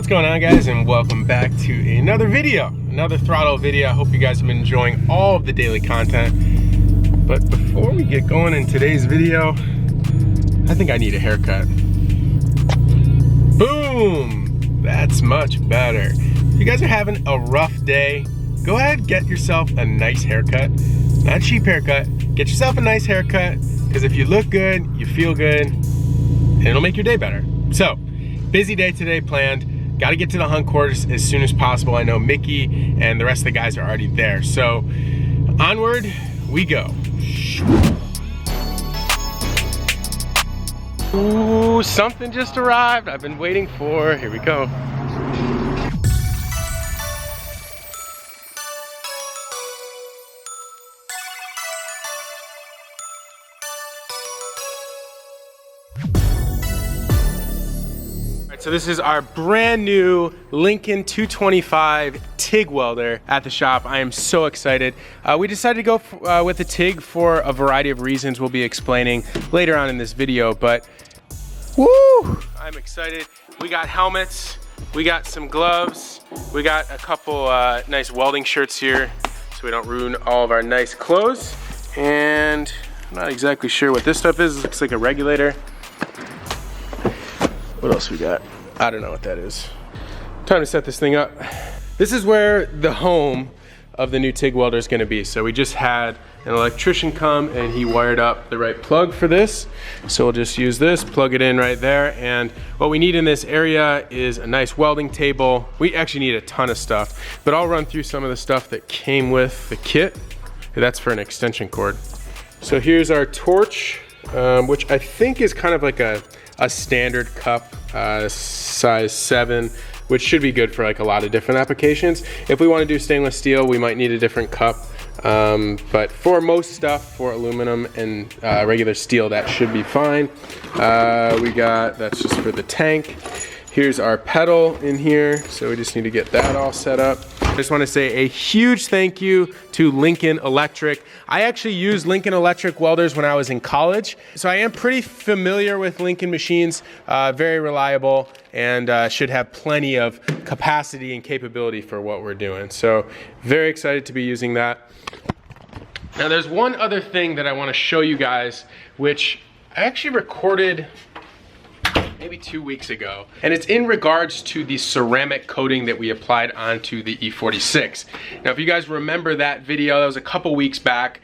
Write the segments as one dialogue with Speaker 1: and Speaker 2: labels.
Speaker 1: What's going on, guys, and welcome back to another video, another throttle video. I hope you guys have been enjoying all of the daily content. But before we get going in today's video, I think I need a haircut. Boom! That's much better. If you guys are having a rough day, go ahead, get yourself a nice haircut. Not a cheap haircut. Get yourself a nice haircut, because if you look good, you feel good, and it'll make your day better. So, busy day today planned. Got to get to the hunt quarters as soon as possible. I know Mickey and the rest of the guys are already there. So, onward we go. Ooh, something just arrived I've been waiting for. Here we go. So this is our brand new Lincoln 225 Tig Welder at the shop. I am so excited. We decided to go with the Tig for a variety of reasons we'll be explaining later on in this video, but woo! I'm excited. We got helmets, we got some gloves, we got a couple nice welding shirts here so we don't ruin all of our nice clothes. And I'm not exactly sure what this stuff is. It looks like a regulator. What else we got? I don't know what that is. Time to set this thing up. This is where the home of the new Tig Welder is gonna be. So we just had an electrician come and he wired up the right plug for this. So we'll just use this, plug it in right there. And what we need in this area is a nice welding table. We actually need a ton of stuff, but I'll run through some of the stuff that came with the kit. That's for an extension cord. So here's our torch, which I think is kind of like a standard cup, size 7, which should be good for like a lot of different applications. If we want to do stainless steel, we might need a different cup, but for most stuff, for aluminum and regular steel, that should be fine. That's just for the tank. Here's our pedal in here, so we just need to get that all set up. I just want to say a huge thank you to Lincoln Electric. I actually used Lincoln Electric welders when I was in college, so I am pretty familiar with Lincoln machines, very reliable, and should have plenty of capacity and capability for what we're doing. So very excited to be using that. Now there's one other thing that I want to show you guys, which I actually recorded maybe 2 weeks ago, and it's in regards to the ceramic coating that we applied onto the E46. Now if you guys remember that video, that was a couple weeks back,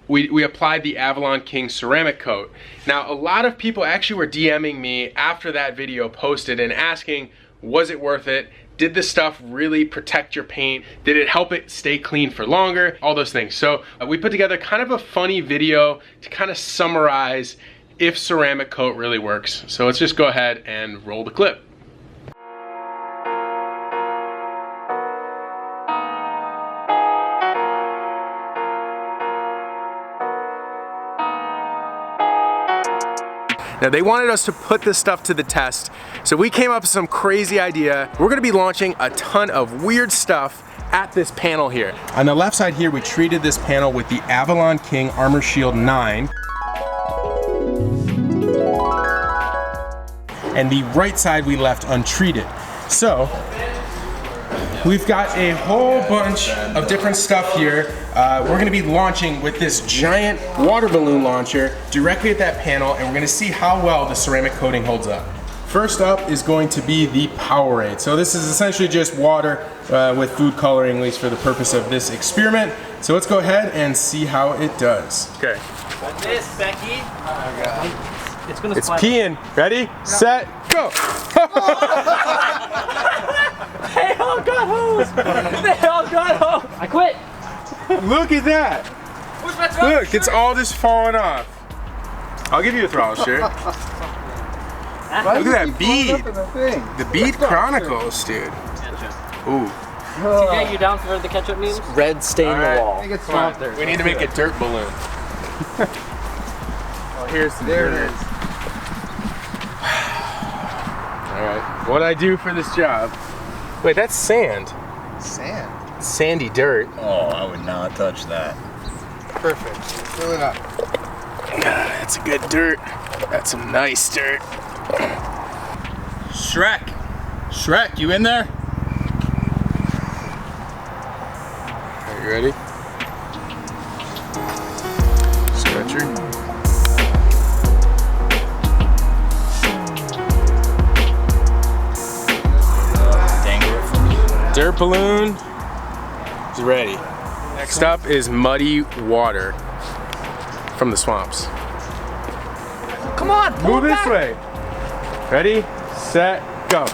Speaker 1: we applied the Avalon King ceramic coat. Now a lot of people actually were DMing me after that video posted and asking, was it worth it? Did this stuff really protect your paint? Did it help it stay clean for longer? All those things. So we put together kind of a funny video to kind of summarize if ceramic coat really works. So let's just go ahead and roll the clip. Now they wanted us to put this stuff to the test, so we came up with some crazy idea. We're gonna be launching a ton of weird stuff at this panel here. On the left side here, we treated this panel with the Avalon King Armor Shield 9. And the right side we left untreated. So we've got a whole bunch of different stuff here. We're gonna be launching with this giant water balloon launcher directly at that panel, and we're gonna see how well the ceramic coating holds up. First up is going to be the Powerade. So this is essentially just water with food coloring, at least for the purpose of this experiment. So let's go ahead and see how it does. Okay.
Speaker 2: Like this, Becky.
Speaker 1: It's peeing. Ready, set, go.
Speaker 2: They all got hose. They all got hose. I quit.
Speaker 1: Look at that. Look, it's all just falling off. I'll give you a throttle shirt. Look at that bead. The bead chronicles, dude. Ooh.
Speaker 2: TJ, you down for the ketchup memes? Red stain the wall.
Speaker 1: We need to make a dirt balloon. Oh, here's some dirt. There it is. Alright, what'd I do for this job? Wait, that's sand.
Speaker 3: Sand?
Speaker 1: Sandy dirt.
Speaker 3: Oh, I would not touch that.
Speaker 1: Perfect.
Speaker 3: Fill it up.
Speaker 1: That's a good dirt. That's some nice dirt. Shrek.
Speaker 3: Shrek, you in there?
Speaker 1: Are you ready? Stretcher. Dirt balloon is ready. Next up is muddy water from the swamps.
Speaker 2: Come on,
Speaker 1: move this way. Ready, set, go.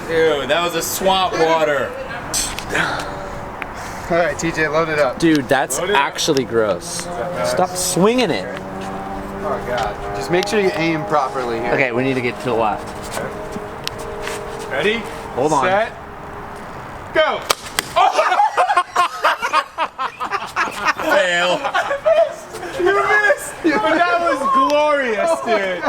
Speaker 3: Dude, that was a swamp water.
Speaker 4: All right, TJ, load it up.
Speaker 2: Dude, that's actually gross. Stop swinging it.
Speaker 4: Oh God. Just make sure you aim properly here.
Speaker 2: Okay, we need to get to the left.
Speaker 1: Ready?
Speaker 2: Hold on.
Speaker 1: Set. Go.
Speaker 3: Fail.
Speaker 1: You missed. But that was glorious, dude.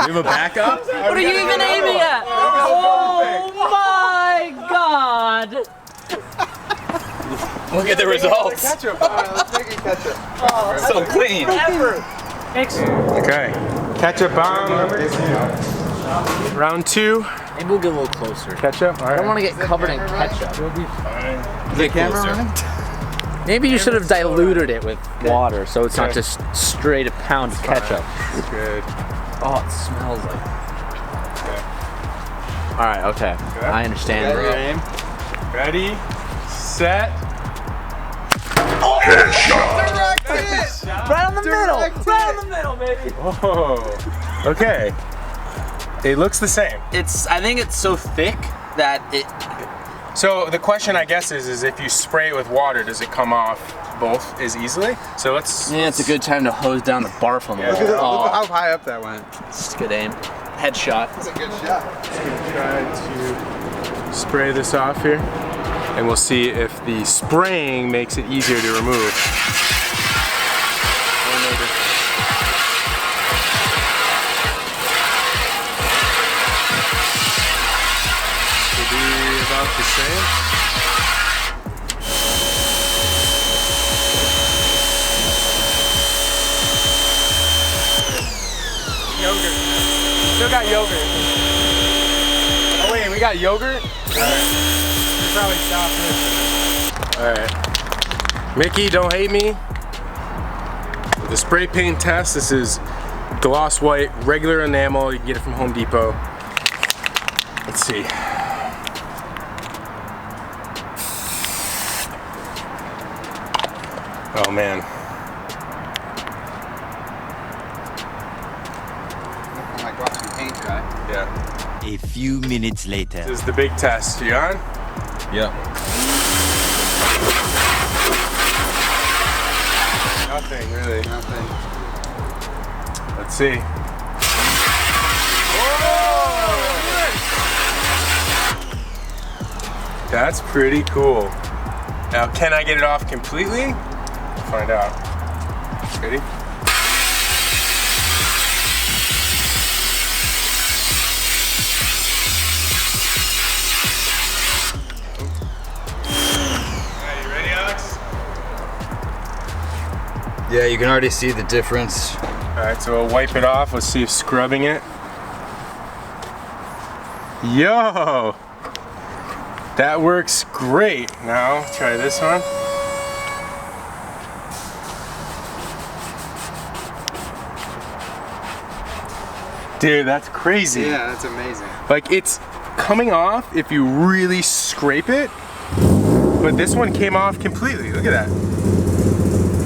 Speaker 3: You have a backup?
Speaker 2: What are you even aiming at? Oh my God!
Speaker 3: Look at the results.
Speaker 4: Ketchup. All right, let's make it ketchup.
Speaker 3: So clean.
Speaker 1: Okay. Ketchup bomb. Round 2.
Speaker 2: Maybe we'll get a little closer.
Speaker 1: Ketchup. All
Speaker 2: I don't want
Speaker 1: right.
Speaker 2: to get covered in ketchup.
Speaker 3: Is the camera running?
Speaker 2: Maybe you should have diluted it with water so it's not just straight a pound of ketchup.
Speaker 1: Good.
Speaker 2: Oh, it smells like. All right, okay. I understand.
Speaker 1: Ready, set.
Speaker 2: Right on the middle! Right on the middle, baby!
Speaker 1: Oh. Okay. It looks the same.
Speaker 2: I think it's so thick that it.
Speaker 1: So the question, I guess, is if you spray it with water, does it come off both as easily? So let's.
Speaker 2: Yeah, it's a good time to hose down the barf on the
Speaker 1: Yeah.
Speaker 2: wall.
Speaker 4: Look at
Speaker 2: Oh,
Speaker 4: how high up that went.
Speaker 2: it's good aim. Headshot.
Speaker 4: That's a good shot.
Speaker 1: Just gonna try to spray this off here, and we'll see if the spraying makes it easier to remove. Should be about the same. Yogurt. Still got yogurt. Oh wait, we got yogurt? Alright. You probably stop this. Alright. Mickey, don't hate me. The spray paint test, this is gloss white, regular enamel. You can get it from Home Depot. Let's see. Oh man.
Speaker 4: I'm like watching paint dry.
Speaker 1: Yeah.
Speaker 5: A few minutes later.
Speaker 1: This is the big test. You on?
Speaker 3: Yeah.
Speaker 1: Nothing really.
Speaker 4: Nothing.
Speaker 1: Let's see. That's pretty cool. Now, can I get it off completely? We'll find out. Ready? Alright, you ready, Alex?
Speaker 3: Yeah, you can already see the difference.
Speaker 1: Alright, so we'll wipe it off. Let's see if scrubbing it. Yo! That works great. Now, try this one. Dude, that's crazy.
Speaker 4: Yeah, that's amazing.
Speaker 1: Like, it's coming off if you really scrape it, but this one came off completely. Look at that.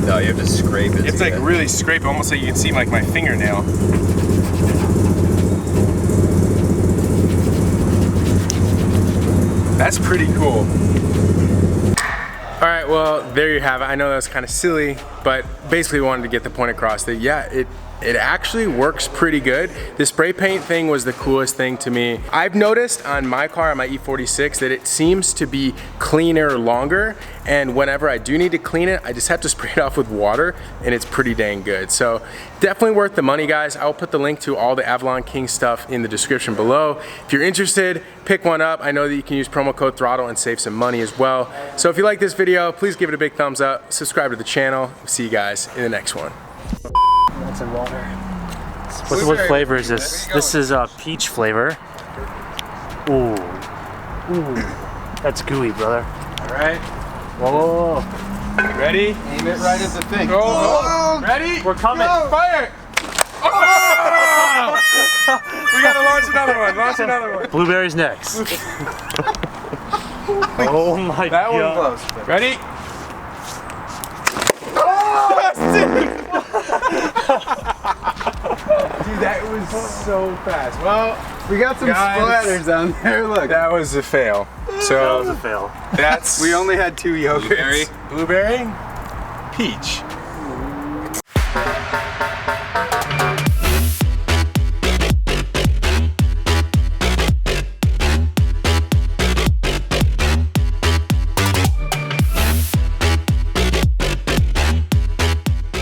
Speaker 3: No, you have to scrape it.
Speaker 1: It's like really scrape, almost like you can see like my fingernail. That's pretty cool. All right, well, there you have it. I know that was kind of silly, but basically wanted to get the point across that, yeah, it actually works pretty good. The spray paint thing was the coolest thing to me. I've noticed on my car, on my E46, that it seems to be cleaner longer, and whenever I do need to clean it, I just have to spray it off with water, and it's pretty dang good. So definitely worth the money, guys. I'll put the link to all the Avalon King stuff in the description below. If you're interested, pick one up. I know that you can use promo code throtl and save some money as well. So if you like this video, please give it a big thumbs up, subscribe to the channel. See you guys in the next one.
Speaker 2: That's in water. What flavor is this? This is peach flavor. Ooh. Ooh. That's gooey, brother.
Speaker 1: All right.
Speaker 2: Whoa.
Speaker 1: Ready?
Speaker 4: Aim it right at the thing.
Speaker 1: Oh. Ready?
Speaker 2: We're coming.
Speaker 1: Go. Fire! Oh! We gotta launch another one. Launch another one.
Speaker 2: Blueberries next. Oh my
Speaker 1: That one
Speaker 2: god.
Speaker 1: close. Ready? Oh! Dude, that was so fast. Well,
Speaker 4: We got some
Speaker 1: guys,
Speaker 4: splatters on there. Look.
Speaker 1: that was a fail.
Speaker 2: That was
Speaker 1: So
Speaker 2: a fail.
Speaker 1: that's
Speaker 4: We only had 2 yogurts.
Speaker 3: Blueberry.
Speaker 1: blueberry, peach.